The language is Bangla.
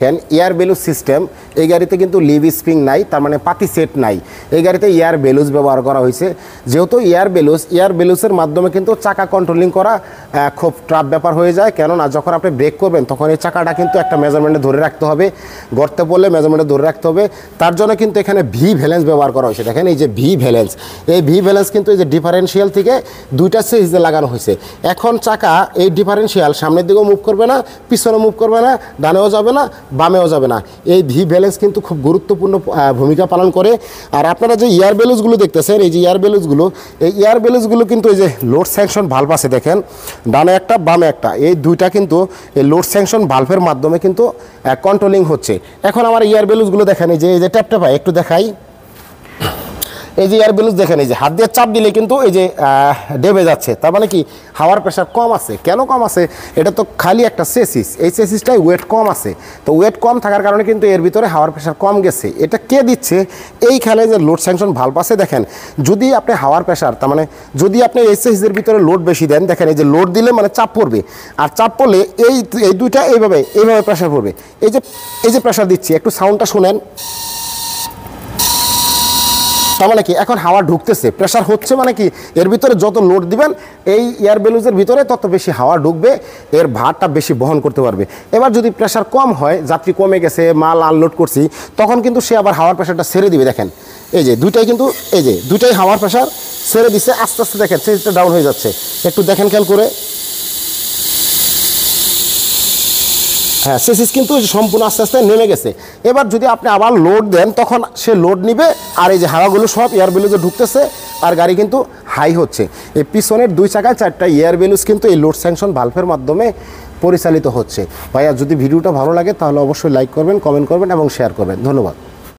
এয়ার বেলুজ সিস্টেম এই গাড়িতে কিন্তু লিভ স্প্রিং নাই, তার মানে পাতি সেট নাই। এই গাড়িতে এয়ার বেলুজ ব্যবহার করা হয়েছে। যেহেতু এয়ার বেলুজের মাধ্যমে কিন্তু চাকা কন্ট্রোলিং করা খুব টাফ ব্যাপার হয়ে যায়, কেননা যখন আপনি ব্রেক করবেন তখন এই চাকাটা কিন্তু একটা মেজারমেন্টে ধরে রাখতে হবে, গর্তে পড়লে মেজারমেন্টে ধরে রাখতে হবে। তার জন্য কিন্তু এখানে ভি ভ্যালেন্স ব্যবহার করা হয়েছে। দেখেন এই যে ভি ভ্যালেন্স, এই ভি ভ্যালেন্স কিন্তু এই যে ডিফারেন্সিয়াল থেকে দুইটা সিরিজে লাগানো হয়েছে। এখন চাকা এই ডিফারেন্সিয়াল সামনের দিকেও মুভ করবে না, পিছনে মুভ করবে না, ডানেও যাবে না, বামেও যাবে না। এই ভি ব্যালেন্স কিন্তু খুব গুরুত্বপূর্ণ ভূমিকা পালন করে। আর আপনারা যে এয়ার বেলুজগুলো দেখতেছেন, এই যে এয়ার বেলুজগুলো কিন্তু এই যে লোড স্যাংশন ভালভ আছে, দেখেন ডানে একটা বামে একটা, এই দুইটা কিন্তু এই লোড স্যাংশন ভালভের মাধ্যমে কিন্তু কন্ট্রোলিং হচ্ছে। এখন আমার এয়ার বেলুজগুলো দেখেন, এই যে ট্যাপটা পাই একটু দেখাই। এই যে এয়ার বেলুজ দেখেন, এই যে হাত দিয়ে চাপ দিলে কিন্তু এই যে ডেবে যাচ্ছে, তার মানে কি হাওয়ার প্রেশার কম আছে। কেন কম আছে? এটা তো খালি একটা চেসিস, এই চেসিসটাই ওয়েট কম আছে। তো ওয়েট কম থাকার কারণে কিন্তু এর ভিতরে হাওয়ার প্রেশার কম গেছে। এটা কে দিচ্ছে? এইখানে যে লোড স্যাংশন ভালভ আছে, দেখেন যদি আপনি হাওয়ার প্রেশার, তার মানে যদি আপনি এই চেসিসের ভিতরে লোড বেশি দেন, দেখেন এই যে লোড দিলে মানে চাপ পড়বে, আর চাপ পড়লে এই দুইটা এইভাবে প্রেশার পড়বে। এই যে প্রেশার দিচ্ছি, একটু সাউন্ডটা শুনেন। তার মানে কি এখন হাওয়া ঢুকতেছে, প্রেশার হচ্ছে, মানে কি এর ভিতরে যত লোড দিবেন এই এয়ার বেলুজের ভিতরে তত বেশি হাওয়া ঢুকবে, এর ভারটা বেশি বহন করতে পারবে। এবার যদি প্রেশার কম হয়, যাত্রী কমে গেছে, মাল আনলোড করছি, তখন কিন্তু সে আবার হাওয়ার প্রেশারটা ছেড়ে দিবে। দেখেন এই যে দুইটাই কিন্তু এই যে দুইটাই হাওয়ার প্রেশার ছেড়ে দিচ্ছে, আস্তে আস্তে দেখেন সেটা ডাউন হয়ে যাচ্ছে। একটু দেখেন খেয়াল করে, হ্যাঁ চেসিস কিন্তু সম্পূর্ণ আস্তে আস্তে নেমে গেছে। এবার যদি আপনি আবার লোড দেন, তখন সে লোড নিবে, আর এই যে হাওয়াগুলো সব এয়ার বেলুজে ঢুকতেছে, আর গাড়ি কিন্তু হাই হচ্ছে। এই পিছনের দুই চাকায় চারটা এয়ার বেলুজ কিন্তু এই লোড স্যাংশন ভালভের মাধ্যমে পরিচালিত হচ্ছে। ভাইয়া যদি ভিডিওটা ভালো লাগে তাহলে অবশ্যই লাইক করবেন, কমেন্ট করবেন এবং শেয়ার করবেন। ধন্যবাদ।